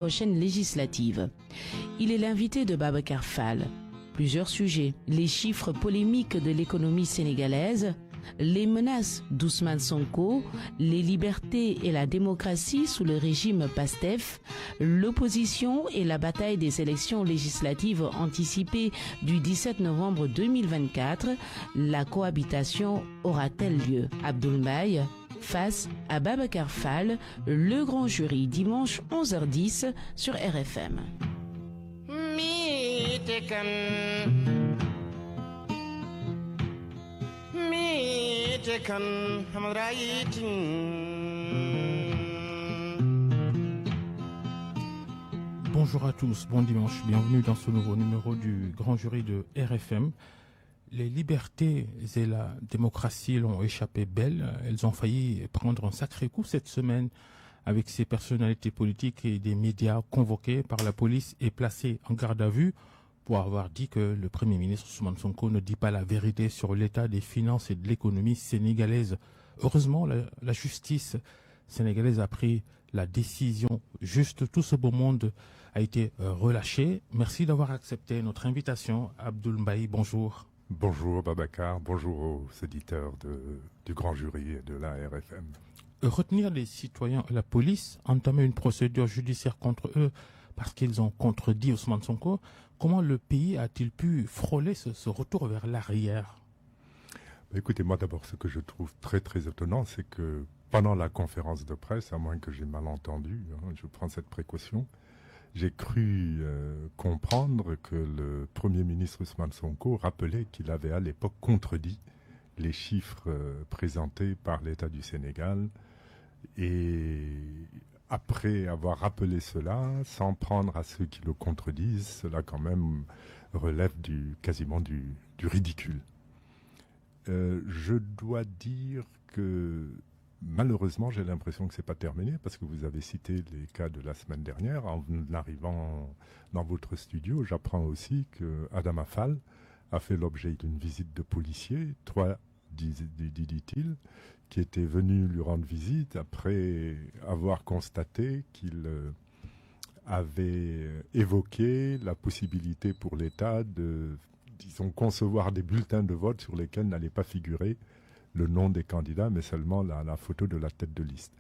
prochaine législative. Il est l'invité de Babacar Fall. Plusieurs sujets, les chiffres polémiques de l'économie sénégalaise, les menaces d'Ousmane Sonko, les libertés et la démocratie sous le régime PASTEF, l'opposition et la bataille des élections législatives anticipées du 17 novembre 2024, la cohabitation aura-t-elle lieu? Abdoul Mbaye face à Babacar Fall, le grand jury, dimanche 11h10 sur RFM. Bonjour à tous, bon dimanche, bienvenue dans ce nouveau numéro du grand jury de RFM. Les libertés et la démocratie l'ont échappé belle. Elles ont failli prendre un sacré coup cette semaine avec ces personnalités politiques et des médias convoqués par la police et placés en garde à vue pour avoir dit que le Premier ministre Ousmane Sonko ne dit pas la vérité sur l'état des finances et de l'économie sénégalaise. Heureusement, la justice sénégalaise a pris la décision juste. Tout ce beau monde a été relâché. Merci d'avoir accepté notre invitation. Abdoul Mbaye, bonjour. Bonjour Babacar, bonjour aux auditeurs du grand jury et de la RFM. Retenir les citoyens à la police, entamer une procédure judiciaire contre eux parce qu'ils ont contredit Ousmane Sonko, comment le pays a-t-il pu frôler ce retour vers l'arrière? Écoutez, moi d'abord, ce que je trouve très très étonnant, c'est que pendant la conférence de presse, à moins que j'ai mal entendu, je prends cette précaution, j'ai cru comprendre que le Premier ministre Ousmane Sonko rappelait qu'il avait à l'époque contredit les chiffres présentés par l'État du Sénégal. Et après avoir rappelé cela, s'en prendre à ceux qui le contredisent, cela quand même relève quasiment du ridicule. Je dois dire que malheureusement, j'ai l'impression que c'est pas terminé parce que vous avez cité les cas de la semaine dernière. En arrivant dans votre studio, j'apprends aussi que Adama Fall a fait l'objet d'une visite de policiers, 3, dit-il, qui étaient venus lui rendre visite après avoir constaté qu'il avait évoqué la possibilité pour l'État de, disons, concevoir des bulletins de vote sur lesquels n'allait pas figurer le nom des candidats, mais seulement la photo de la tête de liste.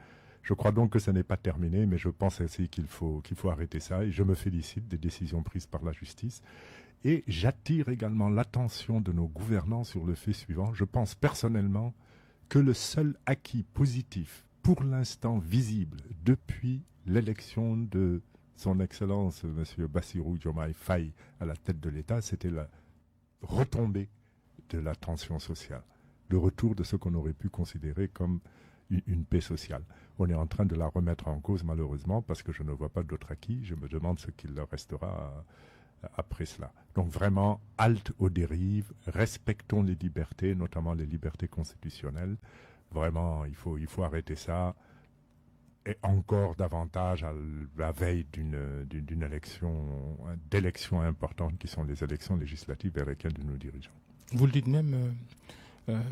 Je crois donc que ce n'est pas terminé, mais je pense aussi qu'il faut arrêter ça, et je me félicite des décisions prises par la justice. Et j'attire également l'attention de nos gouvernants sur le fait suivant. Je pense personnellement que le seul acquis positif, pour l'instant visible, depuis l'élection de son Excellence, M. Bassirou Diomaye Faye, à la tête de l'État, c'était la retombée de la tension sociale. Le retour de ce qu'on aurait pu considérer comme une paix sociale. On est en train de la remettre en cause malheureusement parce que je ne vois pas d'autre acquis. Je me demande ce qu'il leur restera après cela. Donc vraiment, halte aux dérives, respectons les libertés, notamment les libertés constitutionnelles. Vraiment, il faut arrêter ça. Et encore davantage à la veille d'élections importantes qui sont les élections législatives vers lesquelles nous nous dirigeons. Vous le dites même...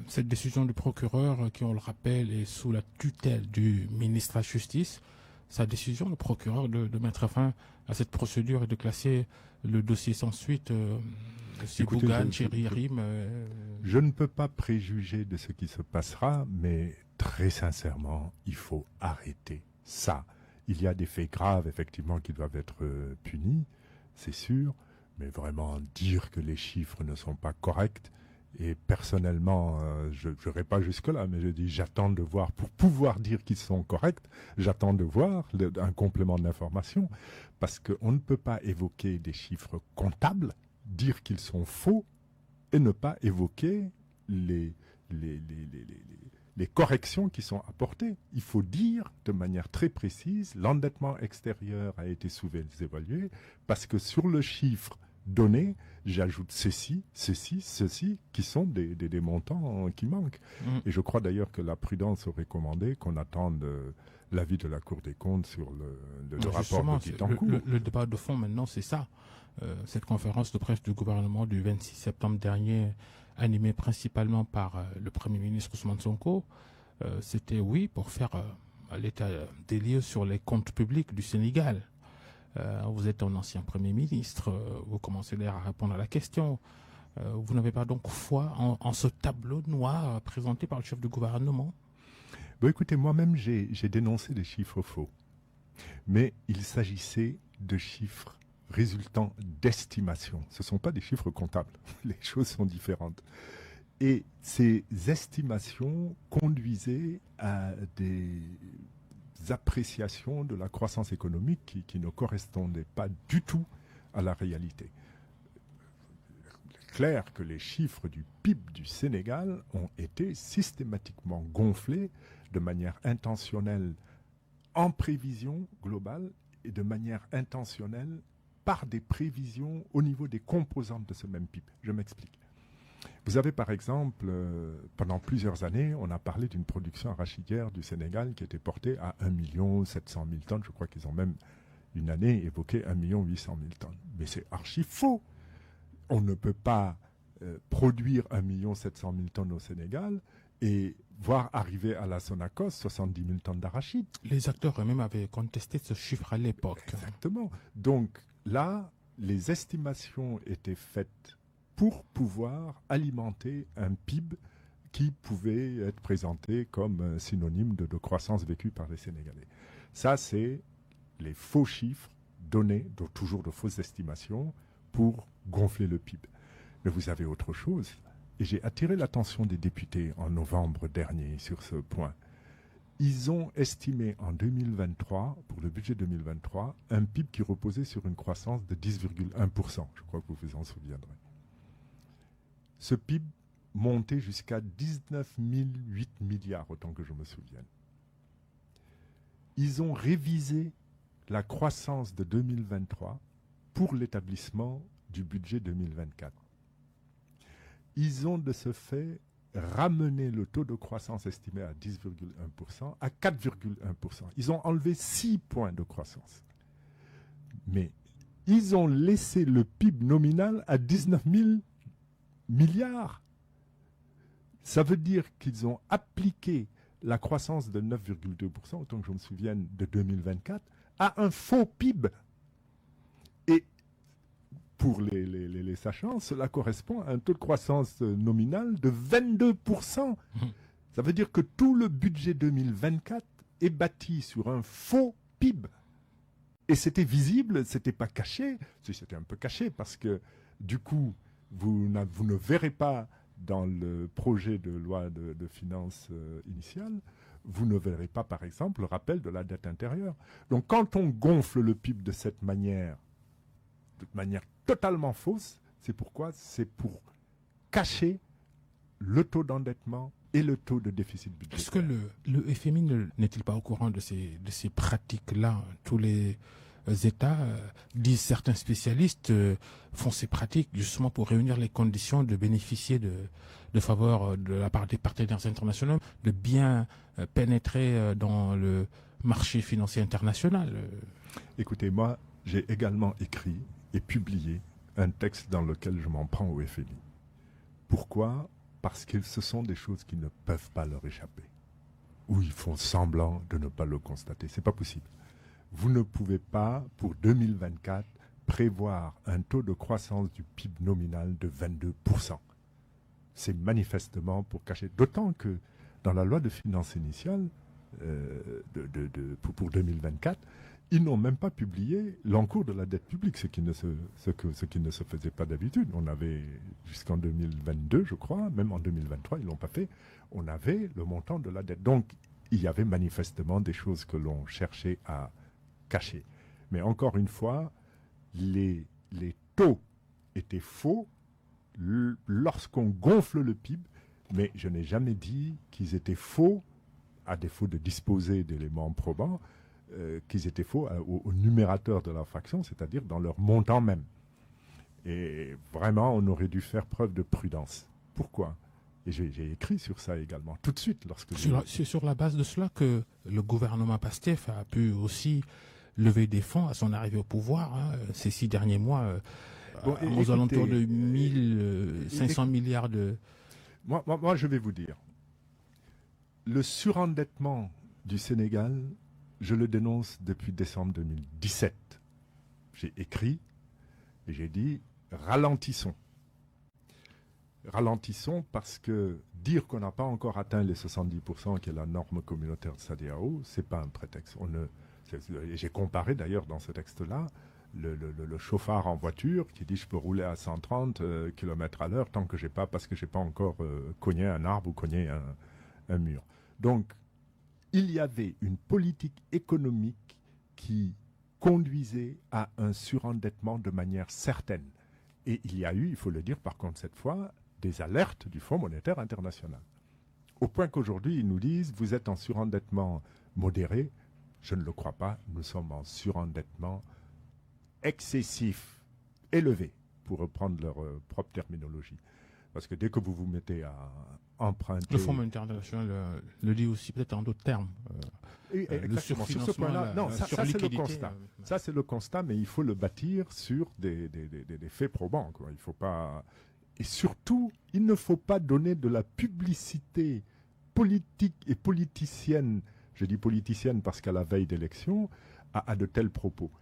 cette décision du procureur, qui on le rappelle est sous la tutelle du ministre de la Justice, sa décision, le procureur, de mettre fin à cette procédure et de classer le dossier sans suite, Bougane, Chéri Rim. Je ne peux pas préjuger de ce qui se passera, mais très sincèrement, il faut arrêter ça. Il y a des faits graves, effectivement, qui doivent être punis, c'est sûr, mais vraiment dire que les chiffres ne sont pas corrects. Et personnellement, je n'irai pas jusque-là, mais je dis j'attends de voir, pour pouvoir dire qu'ils sont corrects, j'attends de voir un complément d'information, parce qu'on ne peut pas évoquer des chiffres comptables, dire qu'ils sont faux, et ne pas évoquer les corrections qui sont apportées. Il faut dire de manière très précise, l'endettement extérieur a été sous-évalué, parce que sur le chiffre donné, j'ajoute ceci, qui sont des montants qui manquent. Et je crois d'ailleurs que la prudence aurait commandé qu'on attende l'avis de la Cour des comptes sur le rapport d'audit en cours. Le débat de fond maintenant, c'est ça. Cette conférence de presse du gouvernement du 26 septembre dernier, animée principalement par le Premier ministre Ousmane Sonko, c'était oui pour faire l'état des lieux sur les comptes publics du Sénégal. Vous êtes un ancien Premier ministre, vous commencez d'ailleurs à répondre à la question. Vous n'avez pas donc foi en ce tableau noir présenté par le chef du gouvernement? Bon, écoutez, moi-même, j'ai dénoncé des chiffres faux. Mais il s'agissait de chiffres résultant d'estimations. Ce ne sont pas des chiffres comptables. Les choses sont différentes. Et ces estimations conduisaient à des appréciations de la croissance économique qui ne correspondaient pas du tout à la réalité. Clair que les chiffres du PIB du Sénégal ont été systématiquement gonflés de manière intentionnelle en prévision globale et de manière intentionnelle par des prévisions au niveau des composantes de ce même PIB. Je m'explique. Vous avez par exemple, pendant plusieurs années, on a parlé d'une production arachidière du Sénégal qui était portée à 1 700 000 tonnes. Je crois qu'ils ont même une année évoqué 1 800 000 tonnes. Mais c'est archi faux. On ne peut pas produire 1 700 000 tonnes au Sénégal et voir arriver à la Sonacos 70 000 tonnes d'arachide. Les acteurs eux-mêmes avaient contesté ce chiffre à l'époque. Exactement. Donc là, les estimations étaient faites pour pouvoir alimenter un PIB qui pouvait être présenté comme synonyme de croissance vécue par les Sénégalais. Ça, c'est les faux chiffres donnés, donc toujours de fausses estimations, pour gonfler le PIB. Mais vous avez autre chose. Et j'ai attiré l'attention des députés en novembre dernier sur ce point. Ils ont estimé en 2023, pour le budget 2023, un PIB qui reposait sur une croissance de 10,1%. Je crois que vous vous en souviendrez. Ce PIB montait jusqu'à 19 008 milliards, autant que je me souvienne. Ils ont révisé la croissance de 2023 pour l'établissement du budget 2024. Ils ont de ce fait ramené le taux de croissance estimé à 10,1% à 4,1%. Ils ont enlevé 6 points de croissance. Mais ils ont laissé le PIB nominal à 19 000 milliards. Ça veut dire qu'ils ont appliqué la croissance de 9,2%, autant que je me souvienne, de 2024, à un faux PIB. Et pour les sachants, cela correspond à un taux de croissance nominal de 22%. Ça veut dire que tout le budget 2024 est bâti sur un faux PIB. Et c'était visible, c'était pas caché. C'était un peu caché parce que, du coup, vous ne verrez pas dans le projet de loi de finances initiale, vous ne verrez pas, par exemple, le rappel de la dette intérieure. Donc, quand on gonfle le PIB de cette manière, totalement fausse, c'est pourquoi? C'est pour cacher le taux d'endettement et le taux de déficit budgétaire. Est-ce que le FMI n'est-il pas au courant de ces pratiques-là? Tous les États, disent certains spécialistes, font ces pratiques justement pour réunir les conditions de bénéficier de faveurs de la part des partenaires internationaux, de bien pénétrer dans le marché financier international. Écoutez, moi, j'ai également écrit et publié un texte dans lequel je m'en prends au FMI. Pourquoi? Parce que ce sont des choses qui ne peuvent pas leur échapper. Ou ils font semblant de ne pas le constater. C'est pas possible. Vous ne pouvez pas, pour 2024, prévoir un taux de croissance du PIB nominal de 22%. C'est manifestement pour cacher. D'autant que dans la loi de finances initiale pour 2024, ils n'ont même pas publié l'encours de la dette publique, ce qui ne se faisait pas d'habitude. On avait, jusqu'en 2022, je crois, même en 2023, ils ne l'ont pas fait, on avait le montant de la dette. Donc, il y avait manifestement des choses que l'on cherchait à cacher. Mais encore une fois, les taux étaient faux lorsqu'on gonfle le PIB, mais je n'ai jamais dit qu'ils étaient faux, à défaut de disposer d'éléments probants, qu'ils étaient faux au numérateur de la fraction, c'est-à-dire dans leur montant même. Et vraiment, on aurait dû faire preuve de prudence. Pourquoi? Et j'ai écrit sur ça également, tout de suite. C'est sur la base de cela que le gouvernement PASTEF a pu aussi lever des fonds à son arrivée au pouvoir, ces 6 derniers mois, aux alentours de 1500 milliards de... Moi, je vais vous dire, le surendettement du Sénégal, je le dénonce depuis décembre 2017. j'ai écrit et j'ai dit ralentissons. Ralentissons parce que dire qu'on n'a pas encore atteint les 70% qui est la norme communautaire de SADEAO, ce n'est pas un prétexte. J'ai comparé d'ailleurs dans ce texte-là le chauffard en voiture qui dit je peux rouler à 130 km à l'heure tant que parce que je n'ai pas encore cogné un arbre ou cogné un mur. Donc, il y avait une politique économique qui conduisait à un surendettement de manière certaine. Et il y a eu, il faut le dire par contre cette fois, des alertes du Fonds monétaire international. Au point qu'aujourd'hui, ils nous disent, vous êtes en surendettement modéré. Je ne le crois pas, nous sommes en surendettement excessif, élevé, pour reprendre leur propre terminologie. Parce que dès que vous vous mettez à emprunter... Le Fonds monétaire international le dit aussi peut-être en d'autres termes. Le surfinancement, sur ce point-là, non, ça c'est le constat. Ça c'est le constat, mais il faut le bâtir sur des faits probants, quoi. Il faut pas... Et surtout, il ne faut pas donner de la publicité politique et politicienne, je dis politicienne parce qu'à la veille d'élection, à de tels propos.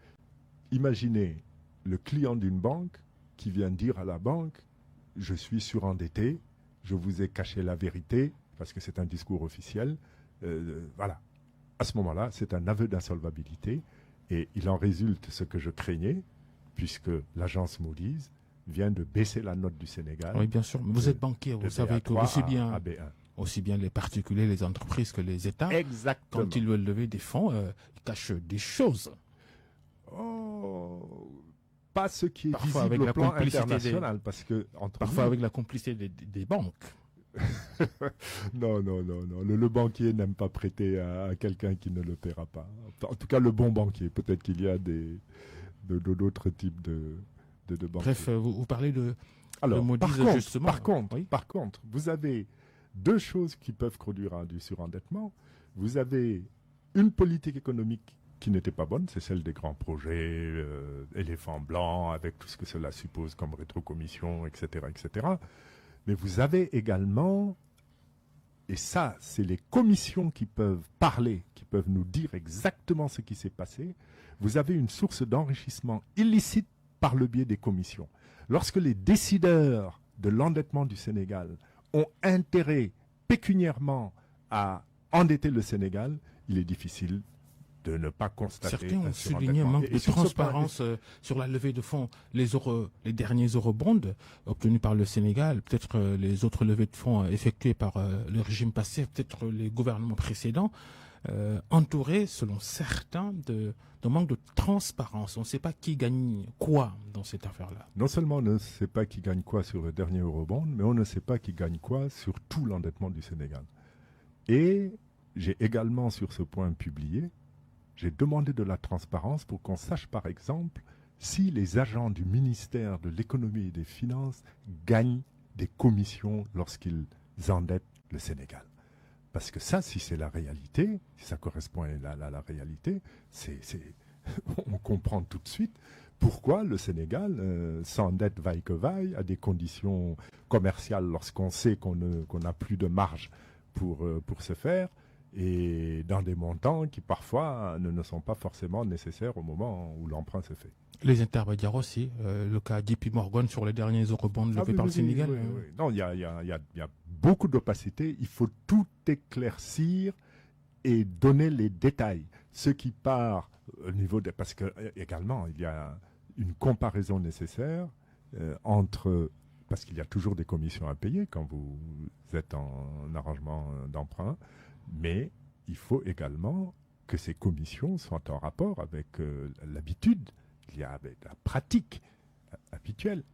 Imaginez le client d'une banque qui vient dire à la banque « Je suis surendetté, je vous ai caché la vérité » parce que c'est un discours officiel. Voilà. À ce moment-là, c'est un aveu d'insolvabilité et il en résulte ce que je craignais puisque l'agence Moody's vient de baisser la note du Sénégal. Oui, bien sûr. Mais vous êtes banquier, vous savez que aussi bien les particuliers, les entreprises que les États, exactement, quand ils veulent lever des fonds, ils cachent des choses. Pas ce qui est parfois visible avec au plan international, parce que parfois avec la complicité des banques. Non. Le banquier n'aime pas prêter à quelqu'un qui ne le paiera pas. En tout cas, le bon banquier. Peut-être qu'il y a d'autres types de banquiers. Bref, vous parlez de Moody's, justement. Par contre, vous avez deux choses qui peuvent conduire à du surendettement. Vous avez une politique économique qui n'était pas bonne, c'est celle des grands projets, éléphants blancs, avec tout ce que cela suppose comme rétrocommission, etc., etc. Mais vous avez également, et ça, c'est les commissions qui peuvent parler, qui peuvent nous dire exactement ce qui s'est passé, vous avez une source d'enrichissement illicite par le biais des commissions. Lorsque les décideurs de l'endettement du Sénégal ont intérêt pécuniairement à endetter le Sénégal, il est difficile de ne pas constater. Certains ont souligné un manque de transparence sur la levée de fonds. Les derniers eurobonds obtenus par le Sénégal, peut-être les autres levées de fonds effectuées par le régime passé, peut-être les gouvernements précédents, entourés, selon certains, de manque de transparence. On ne sait pas qui gagne quoi dans cette affaire-là. Non seulement on ne sait pas qui gagne quoi sur le dernier eurobond, mais on ne sait pas qui gagne quoi sur tout l'endettement du Sénégal. Et j'ai également sur ce point publié, j'ai demandé de la transparence pour qu'on sache par exemple si les agents du ministère de l'économie et des finances gagnent des commissions lorsqu'ils endettent le Sénégal. Parce que ça, si c'est la réalité, si ça correspond à la réalité, on comprend tout de suite pourquoi le Sénégal s'endette vaille que vaille à des conditions commerciales lorsqu'on sait qu'on n'a plus de marge pour se faire, et dans des montants qui parfois ne sont pas forcément nécessaires au moment où l'emprunt se fait. Les intermédiaires aussi, le cas JP Morgan sur les derniers eurobonds levés par le Sénégal. Oui. Non, il y a beaucoup d'opacité, il faut tout éclaircir et donner les détails. Ce qui part au niveau des... Parce que également, il y a une comparaison nécessaire entre... Parce qu'il y a toujours des commissions à payer quand vous êtes en arrangement d'emprunt, mais il faut également que ces commissions soient en rapport avec l'habitude, il y a avec la pratique habituelle.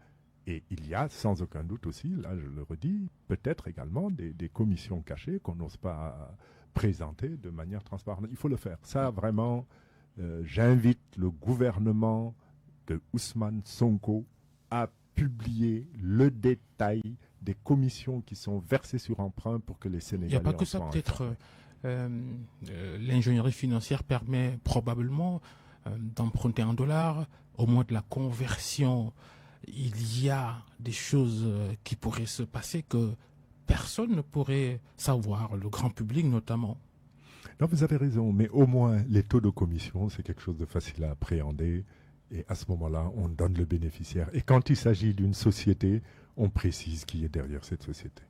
Et il y a sans aucun doute aussi, là je le redis, peut-être également des commissions cachées qu'on n'ose pas présenter de manière transparente. Il faut le faire. Ça vraiment, j'invite le gouvernement de Ousmane Sonko à publier le détail des commissions qui sont versées sur emprunt pour que les Sénégalais... Il n'y a pas que ça, peut-être l'ingénierie financière permet probablement d'emprunter en dollars, au moins de la conversion. Il y a des choses qui pourraient se passer que personne ne pourrait savoir, le grand public notamment. Non, vous avez raison, mais au moins les taux de commission, c'est quelque chose de facile à appréhender Et à ce moment-là, on donne le bénéficiaire. Et quand il s'agit d'une société, on précise qui est derrière cette société.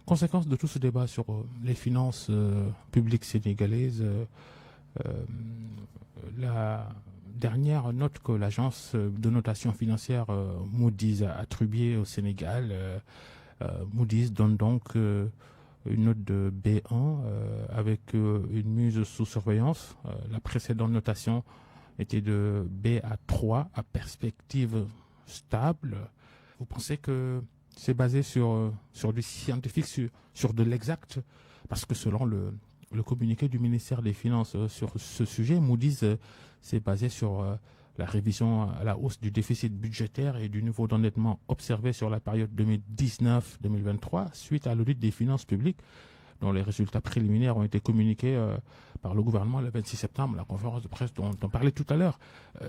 Conséquence de tout ce débat sur les finances publiques sénégalaises, la dernière note que l'agence de notation financière Moody's a attribuée au Sénégal, Moody's donne donc une note de B1 avec une mise sous surveillance. La précédente notation était de B à 3 à perspective stable. Vous pensez que c'est basé sur du scientifique, sur de l'exact? Parce que selon le communiqué du ministère des Finances sur ce sujet, Moody's s'est basé sur la révision à la hausse du déficit budgétaire et du niveau d'endettement observé sur la période 2019-2023 suite à l'audit des finances publiques dont les résultats préliminaires ont été communiqués par le gouvernement le 26 septembre, la conférence de presse dont on parlait tout à l'heure.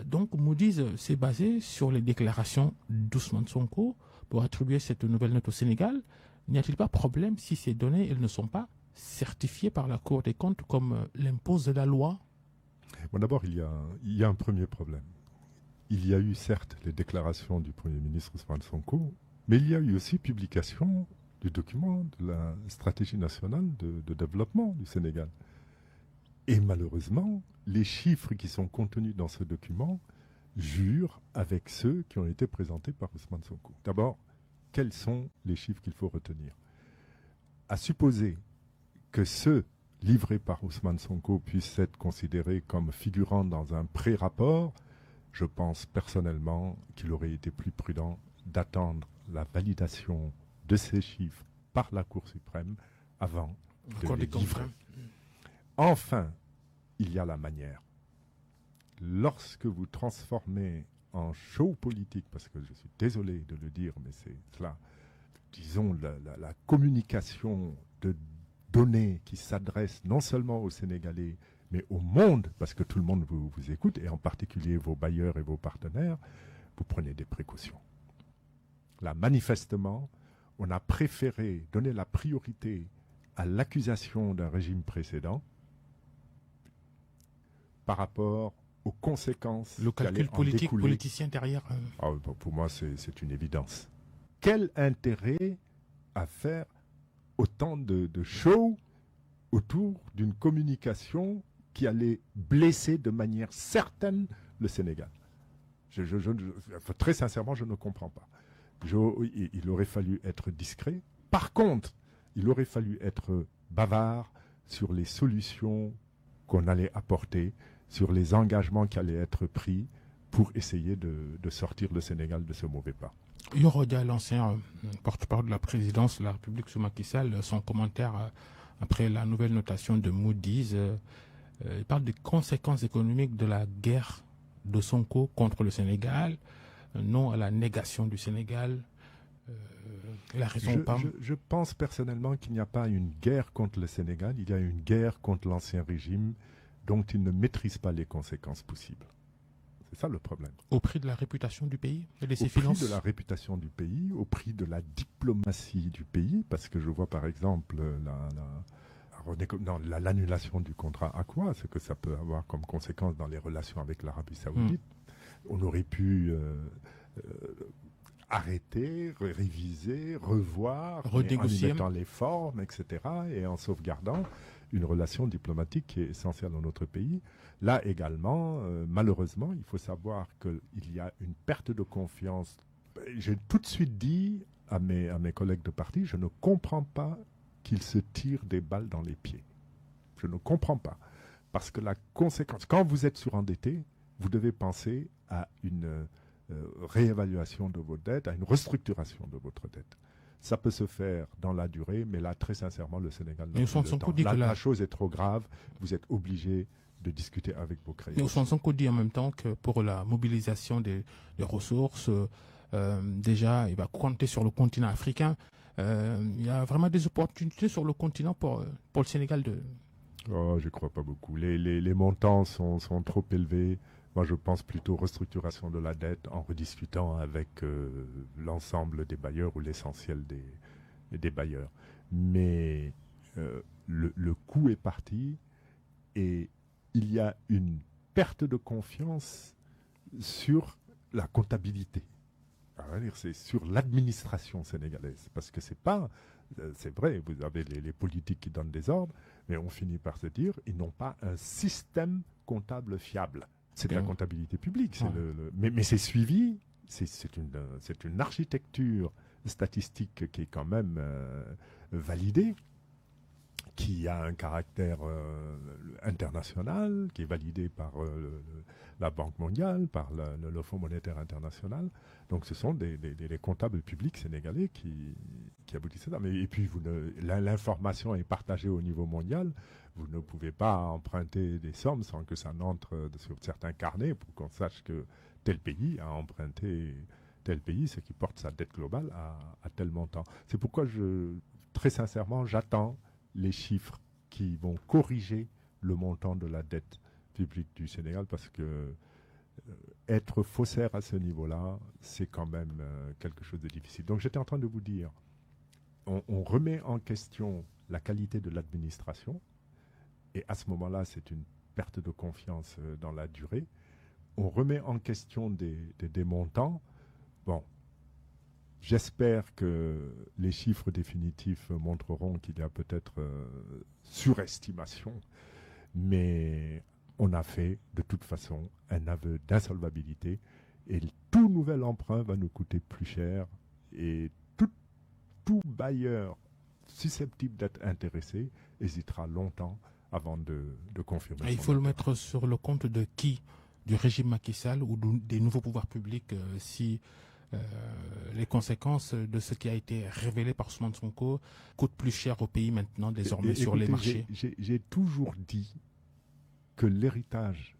Donc Moody's s'est basé sur les déclarations d'Ousmane Sonko pour attribuer cette nouvelle note au Sénégal. N'y a-t-il pas problème si ces données elles ne sont pas certifiées par la Cour des comptes comme l'impose la loi? Bon, d'abord, il y a un premier problème. Il y a eu certes les déclarations du Premier ministre Ousmane Sonko, mais il y a eu aussi publication du document de la stratégie nationale de développement du Sénégal. Et malheureusement, les chiffres qui sont contenus dans ce document jurent avec ceux qui ont été présentés par Ousmane Sonko. D'abord, quels sont les chiffres qu'il faut retenir? À supposer que ceux livrés par Ousmane Sonko puissent être considérés comme figurant dans un pré-rapport, je pense personnellement qu'il aurait été plus prudent d'attendre la validation de ces chiffres par la Cour suprême avant de les livrer. Enfin, il y a la manière. Lorsque vous transformez en show politique, parce que je suis désolé de le dire, mais c'est cela, disons la communication de données qui s'adressent non seulement aux Sénégalais, mais au monde, parce que tout le monde vous écoute, et en particulier vos bailleurs et vos partenaires, vous prenez des précautions. Là, manifestement, on a préféré donner la priorité à l'accusation d'un régime précédent par rapport aux conséquences. Le calcul politique, politicien derrière. Pour moi, c'est une évidence. Quel intérêt à faire autant de show autour d'une communication qui allait blesser de manière certaine le Sénégal? Très sincèrement, je ne comprends pas. Il aurait fallu être discret. Par contre, il aurait fallu être bavard sur les solutions qu'on allait apporter, sur les engagements qui allaient être pris pour essayer de sortir le Sénégal de ce mauvais pas. Yoro Dia, l'ancien porte-parole de la présidence de la République sous Macky Sall, son commentaire après la nouvelle notation de Moody's, il parle des conséquences économiques de la guerre de Sonko contre le Sénégal, non à la négation du Sénégal. Il a raison ou pas? Je pense personnellement qu'il n'y a pas une guerre contre le Sénégal, il y a une guerre contre l'ancien régime dont il ne maîtrise pas les conséquences possibles. C'est ça le problème. Au prix de la réputation du pays et de ses finances. finances. Au prix de la réputation du pays, au prix de la diplomatie du pays, parce que je vois par exemple l'annulation du contrat Aqua, ce que ça peut avoir comme conséquence dans les relations avec l'Arabie Saoudite. On aurait pu arrêter, réviser, revoir, renégocier, en y mettant les formes, etc., et en sauvegardant une relation diplomatique qui est essentielle dans notre pays. Là également, malheureusement, il faut savoir qu'il y a une perte de confiance. J'ai tout de suite dit à mes collègues de parti, je ne comprends pas qu'ils se tirent des balles dans les pieds. Je ne comprends pas. Parce que la conséquence, quand vous êtes surendetté, vous devez penser à une réévaluation de vos dettes, à une restructuration de votre dette. Ça peut se faire dans la durée, mais là, très sincèrement, le Sénégal n'a pas le temps. Là, la chose est trop grave, vous êtes obligé de discuter avec vos créanciers. Mais Ousmane Sonko dit en même temps que pour la mobilisation des ressources, déjà, il va compter sur le continent africain. Il y a vraiment des opportunités sur le continent pour le Sénégal de... Oh, je ne crois pas beaucoup. Les montants sont trop élevés. Moi, je pense plutôt restructuration de la dette en rediscutant avec l'ensemble des bailleurs ou l'essentiel des bailleurs. Mais le coup est parti et il y a une perte de confiance sur la comptabilité. C'est sur l'administration sénégalaise. Parce que c'est vrai, vous avez les politiques qui donnent des ordres, mais on finit par se dire, ils n'ont pas un système comptable fiable. C'est de la comptabilité publique. Mais c'est suivi, c'est une architecture statistique qui est quand même validée, qui a un caractère international, qui est validé par la Banque mondiale, par le Fonds monétaire international. Donc ce sont les comptables publics sénégalais qui aboutissent à ça. Et puis l'information est partagée au niveau mondial. Vous ne pouvez pas emprunter des sommes sans que ça n'entre sur certains carnets pour qu'on sache que tel pays a emprunté tel pays, ce qui porte sa dette globale à tel montant. C'est pourquoi très sincèrement, j'attends les chiffres qui vont corriger le montant de la dette publique du Sénégal, parce que être faussaire à ce niveau-là, c'est quand même quelque chose de difficile. Donc j'étais en train de vous dire, on remet en question la qualité de l'administration, et à ce moment-là, c'est une perte de confiance dans la durée. On remet en question des montants. Bon, j'espère que les chiffres définitifs montreront qu'il y a peut-être surestimation, mais on a fait de toute façon un aveu d'insolvabilité, et tout nouvel emprunt va nous coûter plus cher, et tout bailleur susceptible d'être intéressé hésitera longtemps avant de confirmer. Et il faut le mettre sur le compte de qui? Du régime Macky Sall ou des nouveaux pouvoirs publics si les conséquences de ce qui a été révélé par Ousmane Sonko coûtent plus cher au pays maintenant, désormais, sur les marchés? J'ai toujours dit que l'héritage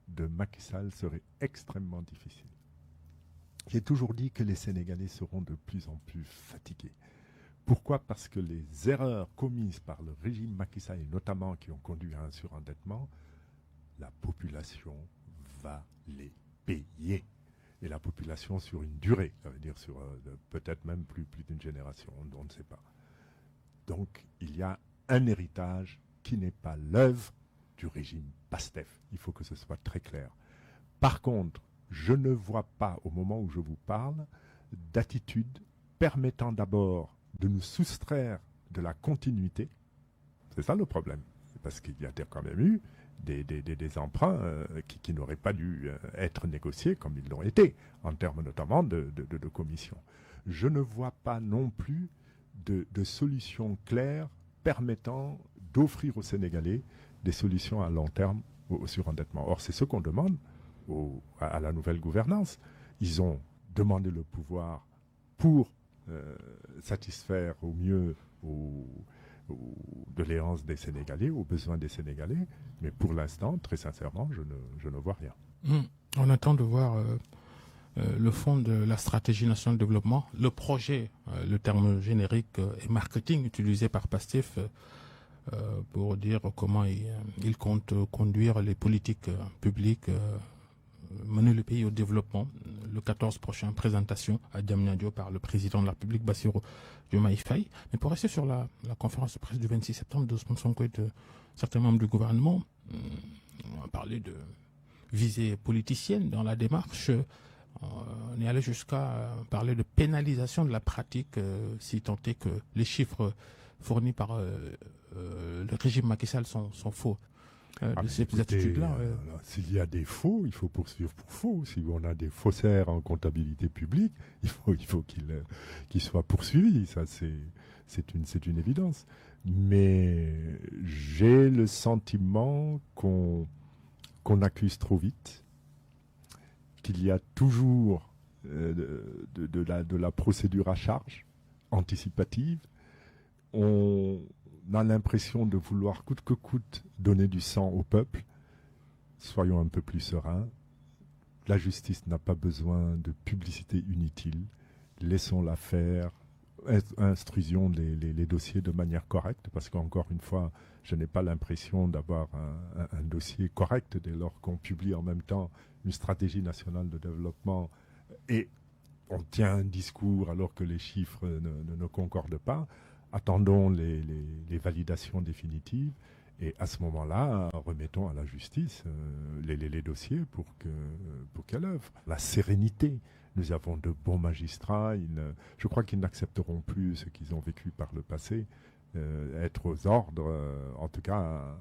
de Macky Sall serait extrêmement difficile. J'ai toujours dit que les Sénégalais seront de plus en plus fatigués. Pourquoi? Parce que les erreurs commises par le régime Macky Sall, et notamment qui ont conduit à un surendettement, la population va les payer. Et la population sur une durée, ça veut dire sur peut-être même plus d'une génération, on ne sait pas. Donc il y a un héritage qui n'est pas l'œuvre du régime PASTEF. Il faut que ce soit très clair. Par contre, je ne vois pas, au moment où je vous parle, d'attitude permettant d'abord de nous soustraire de la continuité. C'est ça le problème. Parce qu'il y a quand même eu des emprunts qui n'auraient pas dû être négociés comme ils l'ont été, en termes notamment de commission. Je ne vois pas non plus de solutions claires permettant d'offrir aux Sénégalais des solutions à long terme au surendettement. Or, c'est ce qu'on demande à la nouvelle gouvernance. Ils ont demandé le pouvoir pour satisfaire au mieux doléances des Sénégalais, aux besoins des Sénégalais, mais pour l'instant, très sincèrement, je ne vois rien. On attend de voir le fond de la stratégie nationale de développement, le projet, le terme générique et marketing utilisé par PASTEF pour dire comment il compte conduire les politiques publiques, mener le pays au développement. Le 14 prochain, présentation à Diamniadio par le président de la République, Bassirou Diomaye Faye. Mais pour rester sur la conférence de presse du 26 septembre d'Ousmane Sonko et de certains membres du gouvernement, on a parlé de visée politicienne dans la démarche. On est allé jusqu'à parler de pénalisation de la pratique, si tant est que les chiffres fournis par le régime Macky Sall sont faux. De ces attitudes-là. S'il y a des faux, il faut poursuivre pour faux. Si on a des faussaires en comptabilité publique, il faut qu'ils soient poursuivis. Ça, c'est une évidence. Mais j'ai le sentiment qu'on accuse trop vite, qu'il y a toujours de la procédure à charge anticipative. On a l'impression de vouloir coûte que coûte donner du sang au peuple. Soyons un peu plus sereins. La justice n'a pas besoin de publicité inutile. Laissons-la faire. Instruisons les dossiers de manière correcte, parce qu'encore une fois, je n'ai pas l'impression d'avoir un dossier correct dès lors qu'on publie en même temps une stratégie nationale de développement et on tient un discours alors que les chiffres ne concordent pas. Attendons les validations définitives Et à ce moment-là, remettons à la justice les dossiers pour qu'elle œuvre. La sérénité. Nous avons de bons magistrats. Je crois qu'ils n'accepteront plus ce qu'ils ont vécu par le passé. Être aux ordres, en tout cas,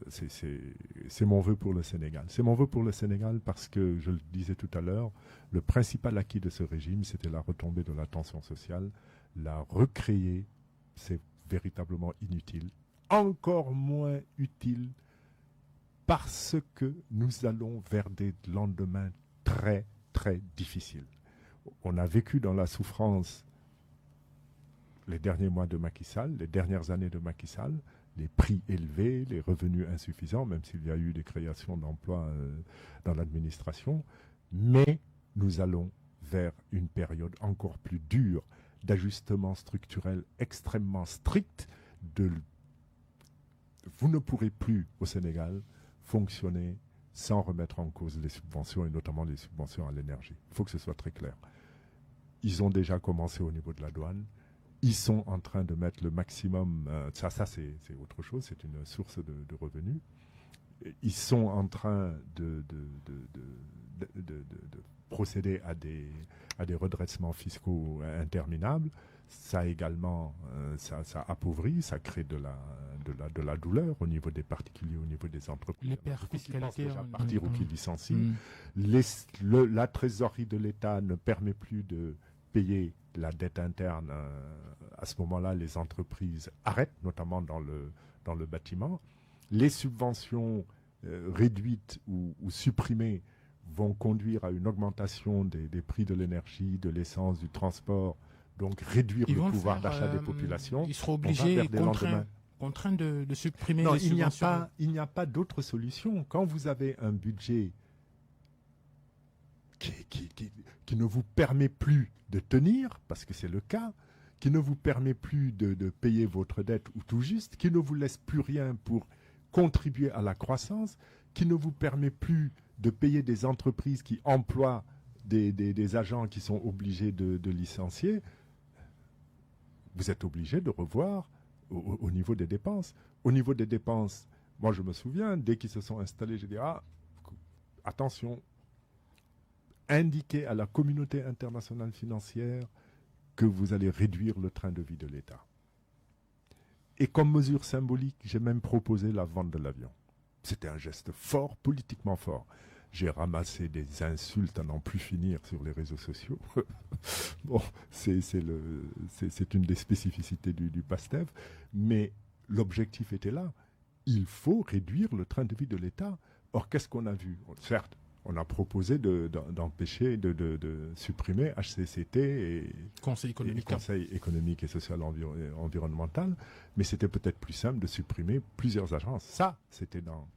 c'est mon vœu pour le Sénégal. C'est mon vœu pour le Sénégal parce que, je le disais tout à l'heure, le principal acquis de ce régime, c'était la retombée de la tension sociale. La recréer, c'est véritablement inutile. Encore moins utile parce que nous allons vers des lendemains très, très difficiles. On a vécu dans la souffrance les derniers mois de Macky Sall, les dernières années de Macky Sall, les prix élevés, les revenus insuffisants, même s'il y a eu des créations d'emplois dans l'administration. Mais nous allons vers une période encore plus dure d'ajustement structurel extrêmement strict. Vous ne pourrez plus au Sénégal fonctionner sans remettre en cause les subventions et notamment les subventions à l'énergie. Il faut que ce soit très clair. Ils ont déjà commencé au niveau de la douane. Ils sont en train de mettre le maximum. Ça c'est autre chose, c'est une source de revenus. Ils sont en train de procéder à des redressements fiscaux interminables. Ça également, ça appauvrit, ça crée de la douleur au niveau des particuliers, au niveau des entreprises. Les pertes fiscalité déjà partir ou qui licencient. La trésorerie de l'État ne permet plus de payer la dette interne. À ce moment-là, les entreprises arrêtent, notamment dans le bâtiment. Les subventions réduites ou supprimées vont conduire à une augmentation des prix de l'énergie, de l'essence, du transport. Donc réduire le pouvoir d'achat des populations. Ils seront obligés, contraints de supprimer les subventions. Il n'y a pas d'autre solution. Quand vous avez un budget qui ne vous permet plus de tenir, parce que c'est le cas, qui ne vous permet plus de payer votre dette ou tout juste, qui ne vous laisse plus rien pour contribuer à la croissance, qui ne vous permet plus de payer des entreprises qui emploient des agents qui sont obligés de licencier, vous êtes obligé de revoir au niveau des dépenses. Au niveau des dépenses, moi je me souviens, dès qu'ils se sont installés, j'ai dit, attention, indiquez à la communauté internationale financière que vous allez réduire le train de vie de l'État. Et comme mesure symbolique, j'ai même proposé la vente de l'avion. C'était un geste fort, politiquement fort. J'ai ramassé des insultes à n'en plus finir sur les réseaux sociaux. Bon, c'est une des spécificités du PASTEF, mais l'objectif était là. Il faut réduire le train de vie de l'État. Or, qu'est-ce qu'on a vu? Certes, on a proposé d'empêcher, de supprimer HCCT et Conseil économique et social environnemental, mais c'était peut-être plus simple de supprimer plusieurs agences. Ça, c'était dans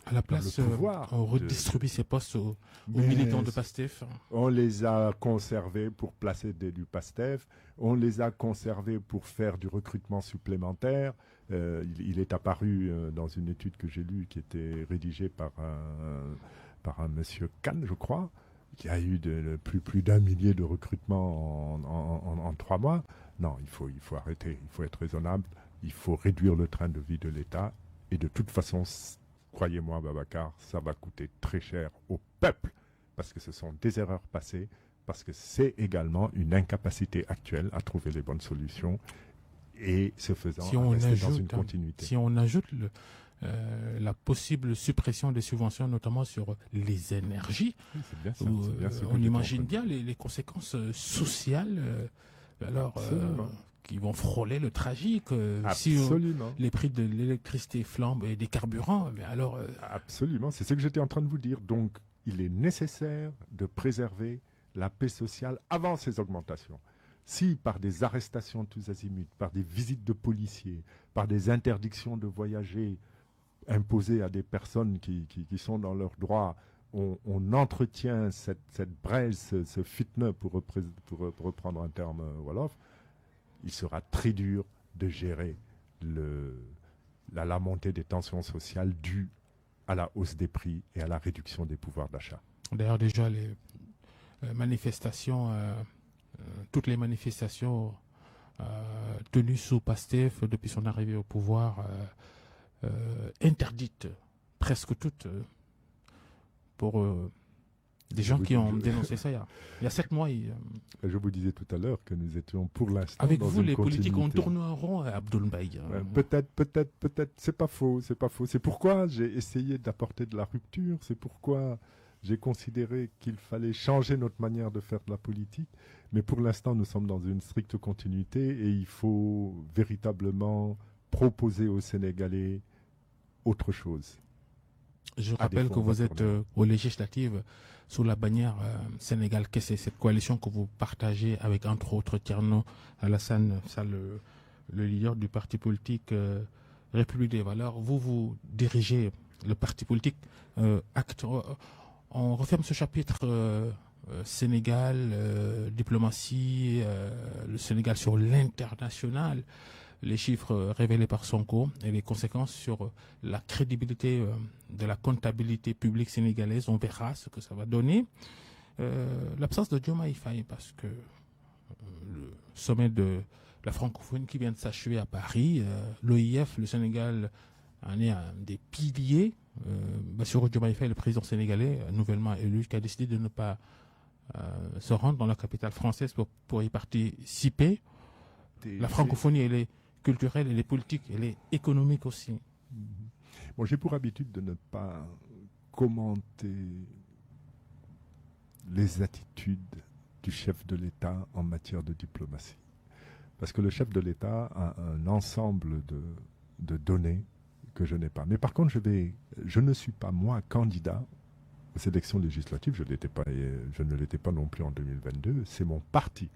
à la place, on redistribue ces postes aux militants de PASTEF. On les a conservés pour placer du PASTEF. On les a conservés pour faire du recrutement supplémentaire. Il est apparu dans une étude que j'ai lue qui était rédigée par un monsieur Kahn, je crois, qui a eu plus d'un millier de recrutements en 3 mois. Non, il faut arrêter. Il faut être raisonnable. Il faut réduire le train de vie de l'État. Et de toute façon, croyez-moi, Babacar, ça va coûter très cher au peuple, parce que ce sont des erreurs passées, parce que c'est également une incapacité actuelle à trouver les bonnes solutions, et ce faisant, rester dans une continuité. Si on ajoute la possible suppression des subventions, notamment sur les énergies, on imagine bien les conséquences sociales. Qui vont frôler le tragique. Si les prix de l'électricité flambent et des carburants, mais alors... Absolument, c'est ce que j'étais en train de vous dire. Donc, il est nécessaire de préserver la paix sociale avant ces augmentations. Si par des arrestations tous azimuts, par des visites de policiers, par des interdictions de voyager imposées à des personnes qui sont dans leurs droits, on entretient cette braise, ce fitna, pour reprendre un terme wolof, il sera très dur de gérer la montée des tensions sociales dues à la hausse des prix et à la réduction des pouvoirs d'achat. D'ailleurs, déjà, les manifestations, toutes les manifestations tenues sous Pastef depuis son arrivée au pouvoir, interdites, presque toutes, pour des gens qui ont dénoncé ça il y a 7 mois. Je vous disais tout à l'heure que nous étions pour l'instant avec dans vous, une les politiques ont continuité. tourné en rond à Abdoul Mbaye. Peut-être, c'est pas faux. C'est pourquoi j'ai essayé d'apporter de la rupture, c'est pourquoi j'ai considéré qu'il fallait changer notre manière de faire de la politique, mais pour l'instant nous sommes dans une stricte continuité et il faut véritablement proposer aux Sénégalais autre chose. Je rappelle que vous êtes aux législatives sous la bannière Sénégal Kessé, cette coalition que vous partagez avec entre autres Thierno Alassane Sall, le leader du parti politique République des Valeurs. Vous dirigez le parti politique Acte. On referme ce chapitre Sénégal, diplomatie, le Sénégal sur l'international, les chiffres révélés par Sonko et les conséquences sur la crédibilité de la comptabilité publique sénégalaise. On verra ce que ça va donner. L'absence de Diomaye Faye, parce que le sommet de la francophonie qui vient de s'achever à Paris, l'OIF, le Sénégal en est un des piliers. Bassirou Diomaye Faye, le président sénégalais nouvellement élu, qui a décidé de ne pas se rendre dans la capitale française pour y participer. La francophonie, elle est culturelle, elle est politique, elle est économique aussi. Bon, j'ai pour habitude de ne pas commenter les attitudes du chef de l'État en matière de diplomatie. Parce que le chef de l'État a un ensemble de données que je n'ai pas. Mais par contre, je ne suis pas, moi, candidat aux élections législatives. Je ne l'étais pas non plus en 2022. C'est mon parti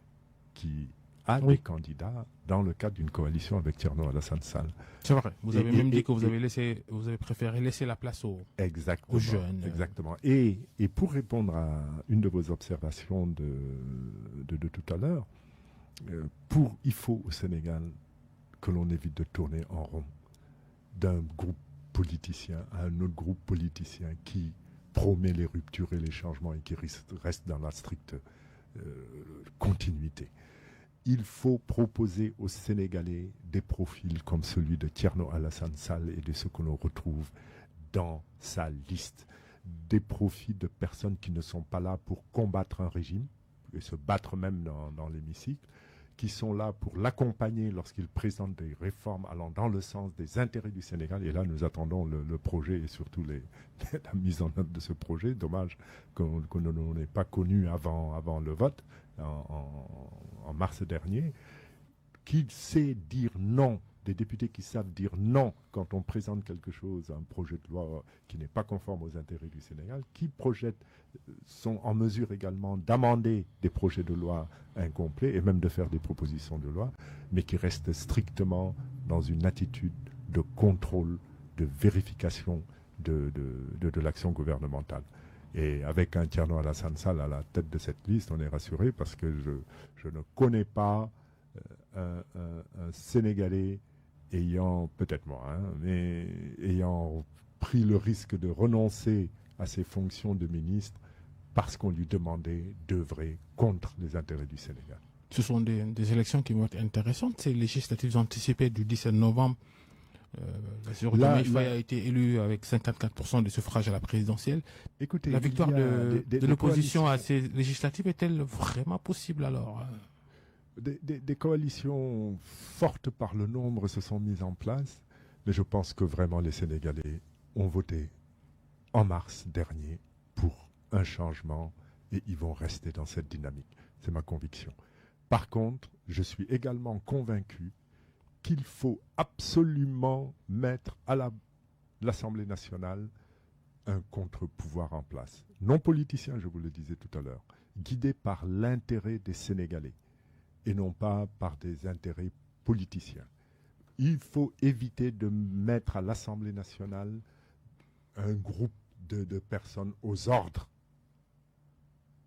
qui a des candidats dans le cadre d'une coalition avec Thierno Alassane Sall. C'est vrai. Vous avez même dit que vous avez préféré laisser la place aux jeunes. Exactement. Et pour répondre à une de vos observations de tout à l'heure, il faut au Sénégal que l'on évite de tourner en rond d'un groupe politicien à un autre groupe politicien qui promet les ruptures et les changements et qui reste dans la stricte continuité. Il faut proposer aux Sénégalais des profils comme celui de Thierno Alassane Sall et de ceux que l'on retrouve dans sa liste. Des profils de personnes qui ne sont pas là pour combattre un régime et se battre même dans l'hémicycle, qui sont là pour l'accompagner lorsqu'il présente des réformes allant dans le sens des intérêts du Sénégal. Et là, nous attendons le projet et surtout la mise en œuvre de ce projet. Dommage qu'on n'ait pas connu avant le vote en mars dernier. Qu'il sait dire non, des députés qui savent dire non quand on présente quelque chose, un projet de loi qui n'est pas conforme aux intérêts du Sénégal, qui sont en mesure également d'amender des projets de loi incomplets et même de faire des propositions de loi, mais qui restent strictement dans une attitude de contrôle, de vérification de l'action gouvernementale. Et avec un Thierno Alassane Sall à la tête de cette liste, on est rassuré parce que je ne connais pas un Sénégalais ayant, peut-être moi, mais ayant pris le risque de renoncer à ses fonctions de ministre parce qu'on lui demandait d'œuvrer contre les intérêts du Sénégal. Ce sont des élections qui vont être intéressantes. Ces législatives anticipées du 17 novembre. Diomaye Faye a été élu avec 54% des suffrages à la présidentielle. Écoutez, la victoire de l'opposition à ces législatives est-elle vraiment possible alors? Des coalitions fortes par le nombre se sont mises en place, mais je pense que vraiment les Sénégalais ont voté en mars dernier pour un changement et ils vont rester dans cette dynamique. C'est ma conviction. Par contre, je suis également convaincu qu'il faut absolument mettre à l'Assemblée nationale un contre-pouvoir en place. Non politicien, je vous le disais tout à l'heure, guidé par l'intérêt des Sénégalais et non pas par des intérêts politiciens. Il faut éviter de mettre à l'Assemblée nationale un groupe de personnes aux ordres.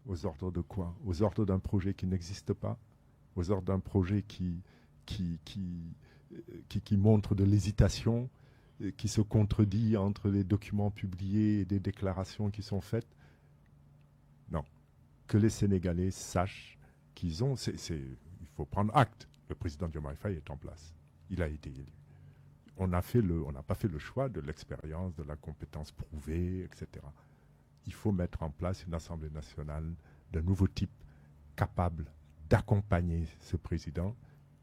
Aux ordres de quoi? Aux ordres d'un projet qui n'existe pas, aux ordres d'un projet qui montre de l'hésitation, qui se contredit entre les documents publiés et des déclarations qui sont faites. Non. Que les Sénégalais sachent qu'ils ont... il faut prendre acte. Le président Diomaye Faye est en place. Il a été élu. On n'a pas fait le choix de l'expérience, de la compétence prouvée, etc. Il faut mettre en place une Assemblée nationale d'un nouveau type, capable d'accompagner ce président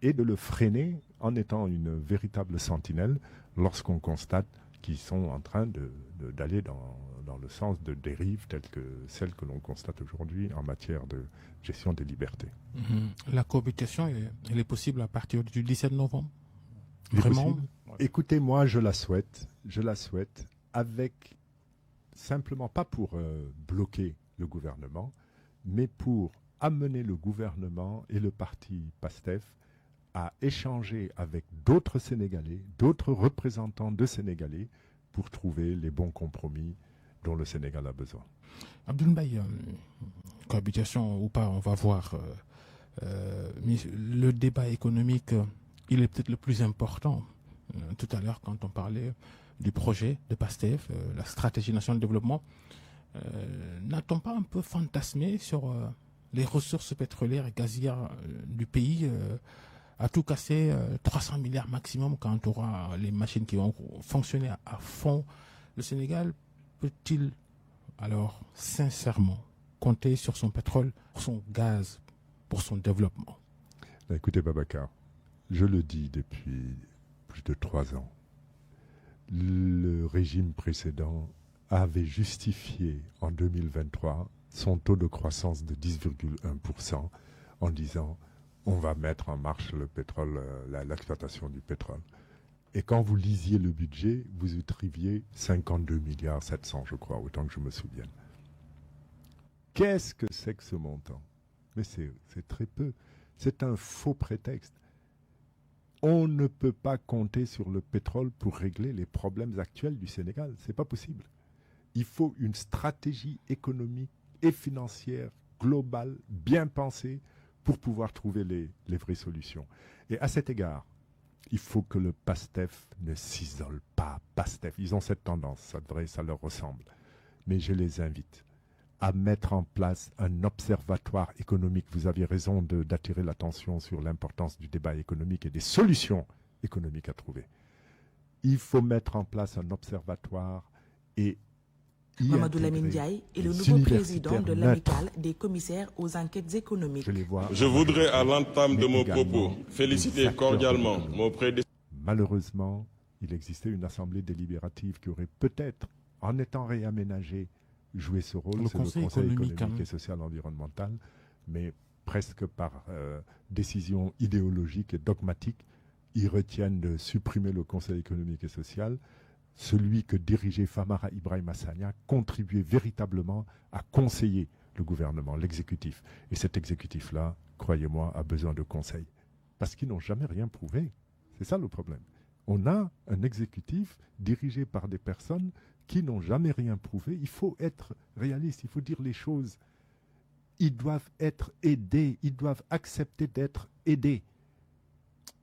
et de le freiner en étant une véritable sentinelle lorsqu'on constate qu'ils sont en train d'aller dans le sens de dérives telles que celles que l'on constate aujourd'hui en matière de gestion des libertés. La cohabitation, elle est possible à partir du 17 novembre. Vraiment. Écoutez, moi, je la souhaite, avec simplement pas pour bloquer le gouvernement, mais pour amener le gouvernement et le parti PASTEF à échanger avec d'autres Sénégalais, d'autres représentants de Sénégalais, pour trouver les bons compromis dont le Sénégal a besoin. Abdoul Mbaye, cohabitation ou pas, on va voir. Mais le débat économique, il est peut-être le plus important. Tout à l'heure, quand on parlait du projet de PASTEF, la stratégie nationale de développement, n'a-t-on pas un peu fantasmé sur les ressources pétrolières et gazières du pays, à tout casser, 300 milliards maximum quand on aura les machines qui vont fonctionner à fond. Le Sénégal peut-il alors sincèrement compter sur son pétrole, son gaz pour son développement? Écoutez Babacar, je le dis depuis plus de 3 ans. Le régime précédent avait justifié en 2023 son taux de croissance de 10,1% en disant on va mettre en marche le pétrole, l'exploitation du pétrole. Et quand vous lisiez le budget, vous écriviez 52 milliards 700, je crois, autant que je me souvienne. Qu'est-ce que c'est que ce montant? Mais c'est très peu. C'est un faux prétexte. On ne peut pas compter sur le pétrole pour régler les problèmes actuels du Sénégal. Ce n'est pas possible. Il faut une stratégie économique et financière globale, bien pensée, pour pouvoir trouver les vraies solutions. Et à cet égard, il faut que le PASTEF ne s'isole pas. PASTEF, ils ont cette tendance, ça leur ressemble. Mais je les invite à mettre en place un observatoire économique. Vous aviez raison d'attirer l'attention sur l'importance du débat économique et des solutions économiques à trouver. Il faut mettre en place un observatoire et Mamadou Lamine Ndiaye est le nouveau président de l'amicale des commissaires aux enquêtes économiques. Je voudrais, à l'entame de mon propos, féliciter cordialement mon prédécesseur. Malheureusement, il existait une assemblée délibérative qui aurait peut-être, en étant réaménagée, joué ce rôle. C'est le Conseil économique et social environnemental, mais presque par décision idéologique et dogmatique, ils retiennent de supprimer le Conseil économique et social. Celui que dirigeait Famara Ibrahima Sagna contribuait véritablement à conseiller le gouvernement, l'exécutif. Et cet exécutif-là, croyez-moi, a besoin de conseils. Parce qu'ils n'ont jamais rien prouvé. C'est ça le problème. On a un exécutif dirigé par des personnes qui n'ont jamais rien prouvé. Il faut être réaliste, il faut dire les choses. Ils doivent être aidés, ils doivent accepter d'être aidés.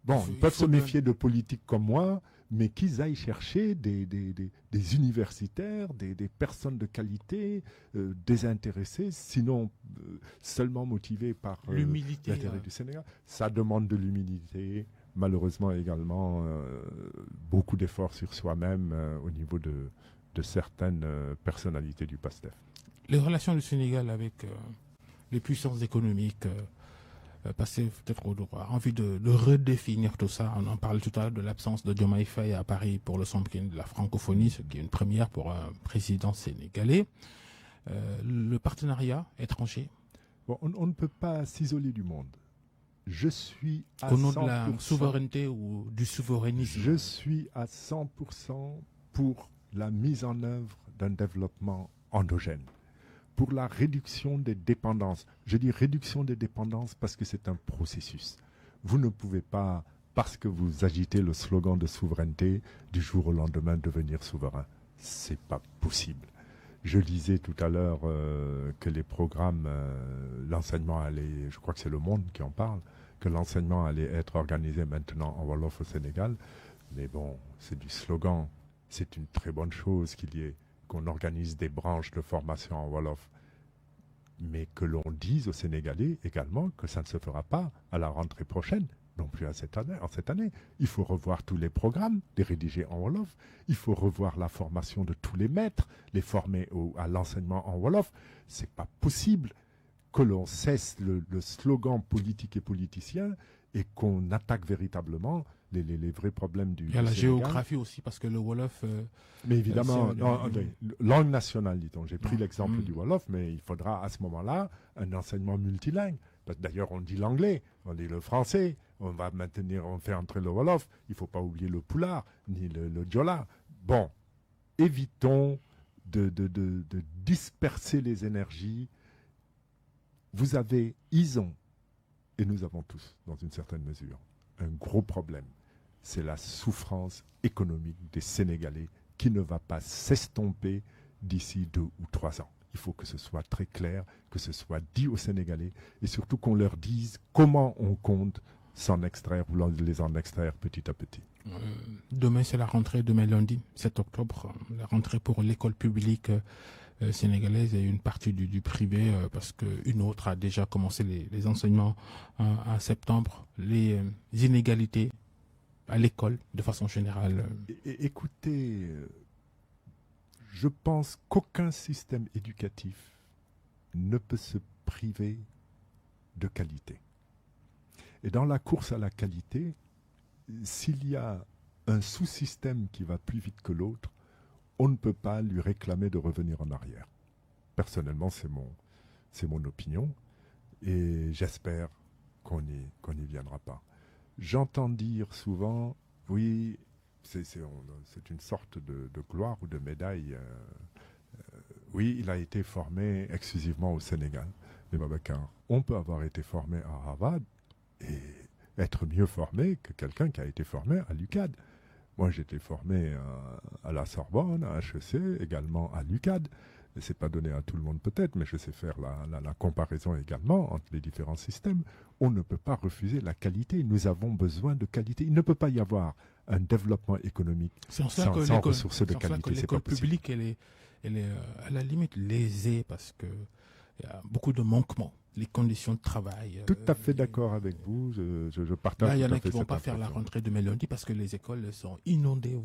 Bon, ils peuvent se méfier de politiques comme moi, mais qu'ils aillent chercher des universitaires, des personnes de qualité, désintéressées, sinon seulement motivées par l'intérêt du Sénégal. Ça demande de l'humilité, malheureusement également beaucoup d'efforts sur soi-même au niveau de certaines personnalités du PASTEF. Les relations du Sénégal avec les puissances économiques, passer peut-être au droit, envie de redéfinir tout ça. On en parle tout à l'heure de l'absence de Diomaye Faye à Paris pour le Sommet de la francophonie, ce qui est une première pour un président sénégalais. Le partenariat étranger. Bon, on ne peut pas s'isoler du monde. Je suis à 100%, au nom de la souveraineté ou du souverainisme. Je suis à 100% pour la mise en œuvre d'un développement endogène, pour la réduction des dépendances. Je dis réduction des dépendances parce que c'est un processus. Vous ne pouvez pas, parce que vous agitez le slogan de souveraineté, du jour au lendemain devenir souverain. C'est pas possible. Je lisais tout à l'heure que les programmes, l'enseignement allait, je crois que c'est Le Monde qui en parle, que l'enseignement allait être organisé maintenant en Wolof au Sénégal. Mais bon, c'est du slogan. C'est une très bonne chose qu'on organise des branches de formation en Wolof. Mais que l'on dise aux Sénégalais également que ça ne se fera pas à la rentrée prochaine, non plus en cette année. Il faut revoir tous les programmes, les rédiger en Wolof. Il faut revoir la formation de tous les maîtres, les former à l'enseignement en Wolof. C'est pas possible que l'on cesse le slogan politique et politicien et qu'on attaque véritablement les vrais problèmes du Il y a la Sénégal. géographie aussi, parce que le Wolof... mais évidemment, langue nationale, dit-on. J'ai pris l'exemple du Wolof, mais il faudra à ce moment-là un enseignement multilingue. D'ailleurs, on dit l'anglais, on dit le français, on fait entrer le Wolof. Il ne faut pas oublier le Pulaar, ni le Diola. Bon, évitons de disperser les énergies. Ils ont, et nous avons tous, dans une certaine mesure, un gros problème. C'est la souffrance économique des Sénégalais qui ne va pas s'estomper d'ici 2 ou 3 ans. Il faut que ce soit très clair, que ce soit dit aux Sénégalais et surtout qu'on leur dise comment on compte s'en extraire ou les en extraire petit à petit. Demain, c'est la rentrée, demain lundi, 7 octobre, la rentrée pour l'école publique sénégalaise et une partie du privé parce qu'une autre a déjà commencé les enseignements en septembre. Les inégalités à l'école, de façon générale. Écoutez, je pense qu'aucun système éducatif ne peut se priver de qualité. Et dans la course à la qualité, s'il y a un sous-système qui va plus vite que l'autre, on ne peut pas lui réclamer de revenir en arrière. Personnellement, c'est mon opinion, et j'espère qu'on n'y viendra pas. J'entends dire souvent, oui, c'est une sorte de gloire ou de médaille. Oui, il a été formé exclusivement au Sénégal. Mais Babacar, on peut avoir été formé à Harvard et être mieux formé que quelqu'un qui a été formé à l'UQAD. Moi, j'ai été formé à la Sorbonne, à HEC, également à l'UQAD. Ce n'est pas donné à tout le monde peut-être, mais je sais faire la comparaison également entre les différents systèmes. On ne peut pas refuser la qualité. Nous avons besoin de qualité. Il ne peut pas y avoir un développement économique sans ressources de qualité. L'école publique, elle est à la limite lésée parce qu'il y a beaucoup de manquements. Les conditions de travail. Tout à fait d'accord avec vous. Je partage. Là, il y en a qui ne vont pas faire la rentrée de lundi parce que les écoles sont inondées.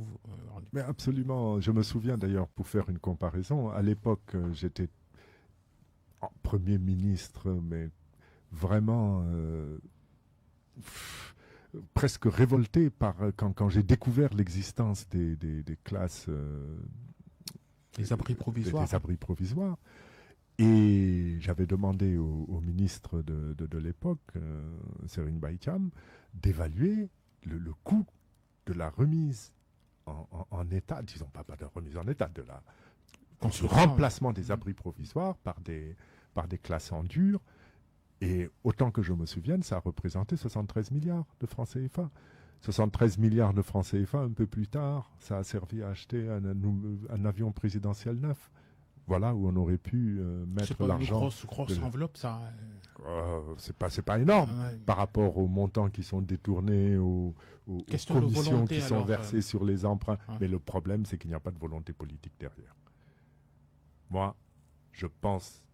Mais absolument. Je me souviens d'ailleurs, pour faire une comparaison, à l'époque, j'étais Premier ministre, mais vraiment presque révolté quand j'ai découvert l'existence des classes. Les abris provisoires. Des abris provisoires. Et j'avais demandé au ministre de l'époque, Serine Baïtiam, d'évaluer le coût de la remise en état, disons pas de remise en état, du remplacement des abris provisoires par des classes en dur. Et autant que je me souvienne, ça a représenté 73 milliards de francs CFA. 73 milliards de francs CFA, un peu plus tard, ça a servi à acheter un avion présidentiel neuf. Voilà où on aurait pu mettre l'argent. C'est pas une grosse enveloppe, ça. C'est pas énorme par rapport aux montants qui sont détournés, aux commissions qui sont versées sur les emprunts. Mais le problème, c'est qu'il n'y a pas de volonté politique derrière. Moi, je pense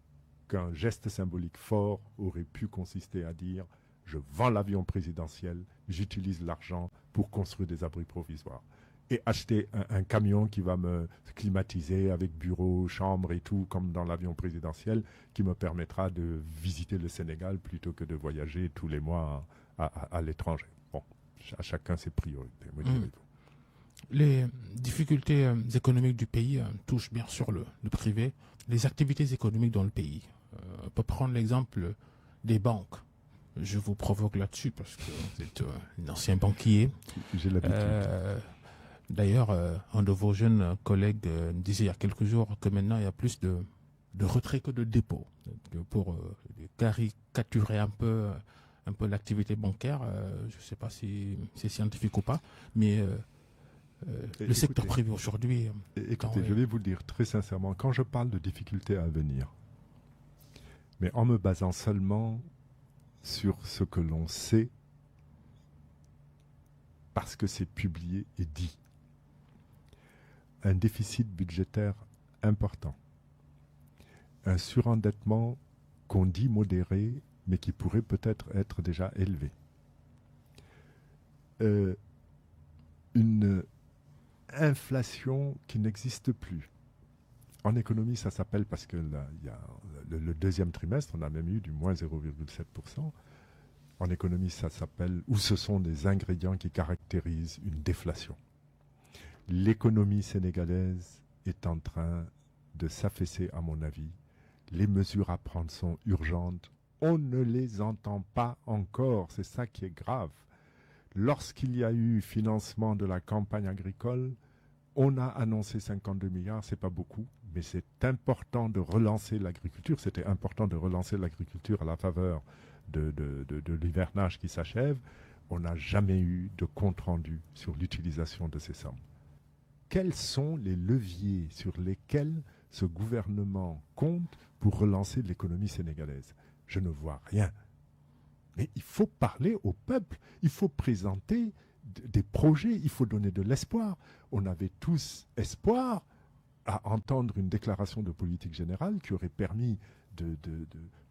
qu'un geste symbolique fort aurait pu consister à dire « Je vends l'avion présidentiel, j'utilise l'argent pour construire des abris provisoires. » Et acheter un camion qui va me climatiser avec bureau, chambre et tout, comme dans l'avion présidentiel, qui me permettra de visiter le Sénégal plutôt que de voyager tous les mois à l'étranger. Bon, à chacun ses priorités, me direz-vous. Les difficultés économiques du pays touchent bien sûr le privé, les activités économiques dans le pays. On peut prendre l'exemple des banques. Je vous provoque là-dessus parce que vous êtes un ancien banquier. J'ai l'habitude. D'ailleurs, un de vos jeunes collègues disait il y a quelques jours que maintenant il y a plus de retraits que de dépôts. Pour caricaturer un peu l'activité bancaire, je ne sais pas si c'est scientifique ou pas, mais le secteur privé aujourd'hui... Écoutez, je vais vous le dire très sincèrement, quand je parle de difficultés à venir, mais en me basant seulement sur ce que l'on sait, parce que c'est publié et dit, un déficit budgétaire important, un surendettement qu'on dit modéré, mais qui pourrait peut-être être déjà élevé, une inflation qui n'existe plus. En économie, ça s'appelle, parce que là, il y a le deuxième trimestre, on a même eu du moins 0,7%. En économie, ça s'appelle, ou ce sont des ingrédients qui caractérisent une déflation. L'économie sénégalaise est en train de s'affaisser, à mon avis. Les mesures à prendre sont urgentes. On ne les entend pas encore. C'est ça qui est grave. Lorsqu'il y a eu financement de la campagne agricole, on a annoncé 52 milliards. C'est pas beaucoup, mais c'est important de relancer l'agriculture. C'était important de relancer l'agriculture à la faveur de l'hivernage qui s'achève. On n'a jamais eu de compte-rendu sur l'utilisation de ces sommes. Quels sont les leviers sur lesquels ce gouvernement compte pour relancer l'économie sénégalaise? Je ne vois rien. Mais il faut parler au peuple, il faut présenter des projets, il faut donner de l'espoir. On avait tous espoir à entendre une déclaration de politique générale qui aurait permis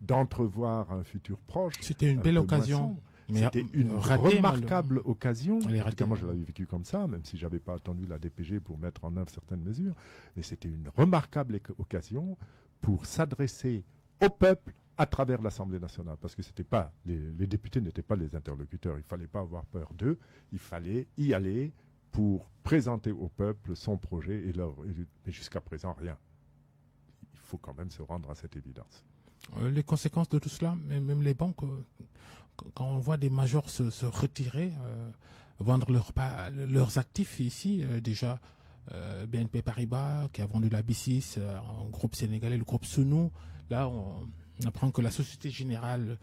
d'entrevoir un futur proche. C'était une belle occasion. C'était une remarquable occasion. Évidemment, je l'avais vécu comme ça, même si je n'avais pas attendu la DPG pour mettre en œuvre certaines mesures. Mais c'était une remarquable occasion pour s'adresser au peuple à travers l'Assemblée nationale. Parce que c'était pas, les députés n'étaient pas les interlocuteurs. Il ne fallait pas avoir peur d'eux. Il fallait y aller pour présenter au peuple son projet. Mais jusqu'à présent, rien. Il faut quand même se rendre à cette évidence. Les conséquences de tout cela, même les banques, quand on voit des majors se retirer, vendre leurs actifs ici, déjà BNP Paribas qui a vendu la B6, un groupe sénégalais, le groupe Sunou, là on apprend que la Société Générale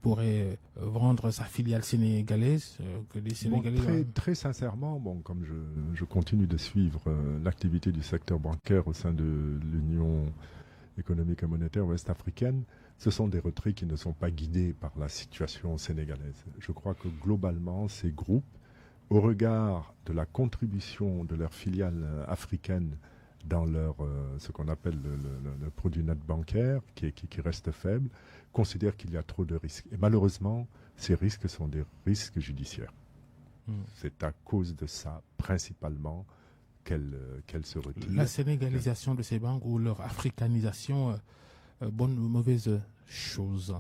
pourrait vendre sa filiale sénégalaise, que les Sénégalais... Très sincèrement, comme je continue de suivre l'activité du secteur bancaire au sein de l'Union économique et monétaire ouest-africaine, ce sont des retraits qui ne sont pas guidés par la situation sénégalaise. Je crois que globalement, ces groupes, au regard de la contribution de leurs filiales africaines dans leur, ce qu'on appelle le produit net bancaire, qui reste faible, considèrent qu'il y a trop de risques. Et malheureusement, ces risques sont des risques judiciaires. C'est à cause de ça, principalement, qu'elle se retire. La sénégalisation de ces banques ou leur africanisation, bonne ou mauvaise chose?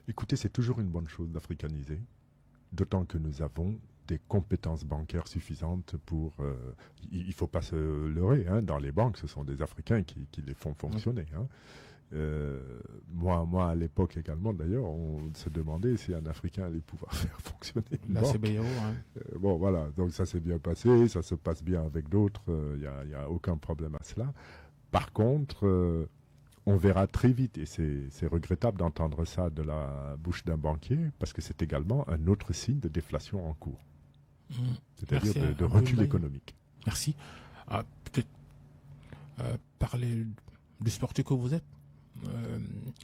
Écoutez, c'est toujours une bonne chose d'africaniser, d'autant que nous avons des compétences bancaires suffisantes pour... il ne faut pas se leurrer, dans les banques, ce sont des Africains qui les font fonctionner. Moi, à l'époque également, d'ailleurs, on se demandait si un Africain allait pouvoir faire fonctionner une la banque. CBAO, voilà, donc ça s'est bien passé, ça se passe bien avec d'autres, il n'y a aucun problème à cela. Par contre, on verra très vite, et c'est regrettable d'entendre ça de la bouche d'un banquier, parce que c'est également un autre signe de déflation en cours. C'est-à-dire de recul économique. Merci. Peut-être parler du sportif que vous êtes.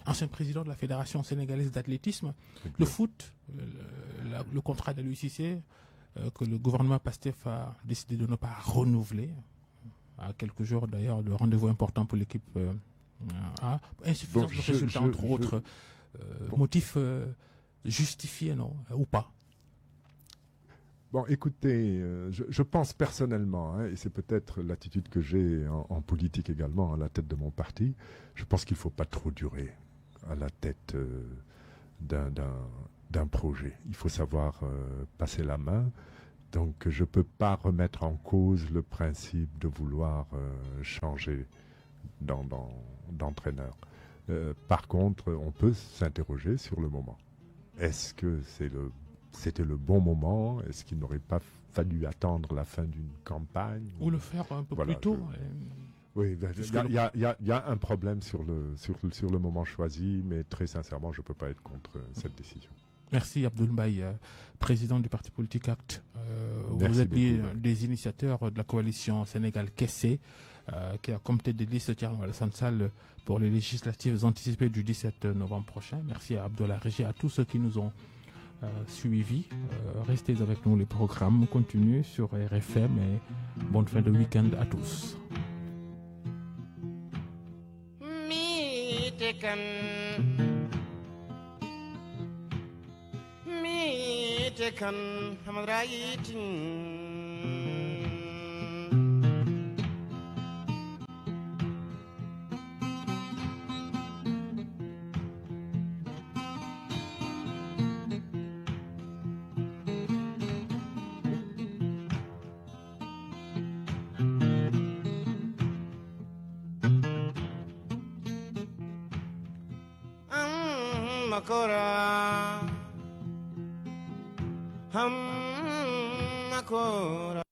Ancien président de la Fédération sénégalaise d'athlétisme, le foot, le contrat de l'UICC que le gouvernement Pastef a décidé de ne pas renouveler, à quelques jours d'ailleurs de rendez-vous important pour l'équipe A, insuffisance de résultats entre autres, motifs justifiés, non, ou pas? Bon, écoutez, je pense personnellement, et c'est peut-être l'attitude que j'ai en politique également, à la tête de mon parti, je pense qu'il ne faut pas trop durer à la tête d'un projet. Il faut savoir passer la main. Donc, je ne peux pas remettre en cause le principe de vouloir changer d'entraîneur. Par contre, on peut s'interroger sur le moment. Est-ce que c'était le bon moment? Est-ce qu'il n'aurait pas fallu attendre la fin d'une campagne? Ou le faire un peu plus tôt? Oui, il y a un problème sur le moment choisi, mais très sincèrement, je ne peux pas être contre cette décision. Merci Abdoul Mbaye, président du parti politique ACT. Vous êtes des initiateurs de la coalition Sénégal Kessé, qui a comme tête de liste Thierno Alassane Sall pour les législatives anticipées du 17 novembre prochain. Merci à Abdoulaye Régie, à tous ceux qui nous ont suivis. Restez avec nous, les programmes continuent sur RFM et bonne fin de week-end à tous. kan hamrayitin makora makora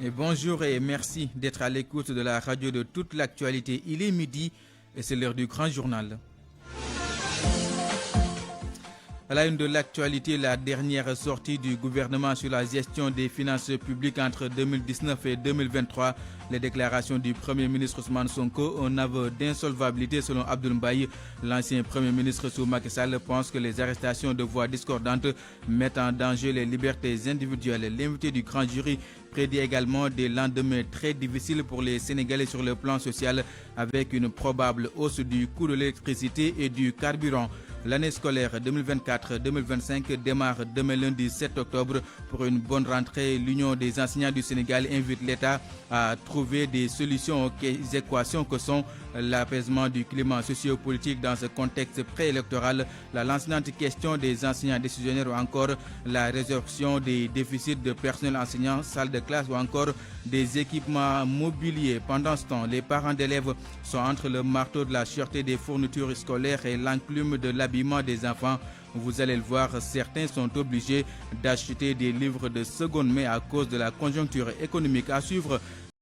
Et bonjour et merci d'être à l'écoute de la radio de toute l'actualité. Il est midi et c'est l'heure du grand journal. À la une de l'actualité, la dernière sortie du gouvernement sur la gestion des finances publiques entre 2019 et 2023. Les déclarations du Premier ministre Ousmane Sonko, un aveu d'insolvabilité selon Abdoul Mbaye. L'ancien Premier ministre sous Macky Sall pense que les arrestations de voix discordantes mettent en danger les libertés individuelles. L'invité du grand jury prédit également des lendemains très difficiles pour les Sénégalais sur le plan social avec une probable hausse du coût de l'électricité et du carburant. L'année scolaire 2024-2025 démarre demain lundi 7 octobre. Pour une bonne rentrée, l'Union des enseignants du Sénégal invite l'État à trouver des solutions aux équations que sont l'apaisement du climat socio-politique dans ce contexte préélectoral, la lancinante question des enseignants décisionnaires ou encore la résorption des déficits de personnel enseignant, salles de classe ou encore des équipements mobiliers. Pendant ce temps, les parents d'élèves sont entre le marteau de la cherté des fournitures scolaires et l'enclume de l'habillement des enfants. Vous allez le voir, certains sont obligés d'acheter des livres de seconde main à cause de la conjoncture économique. À suivre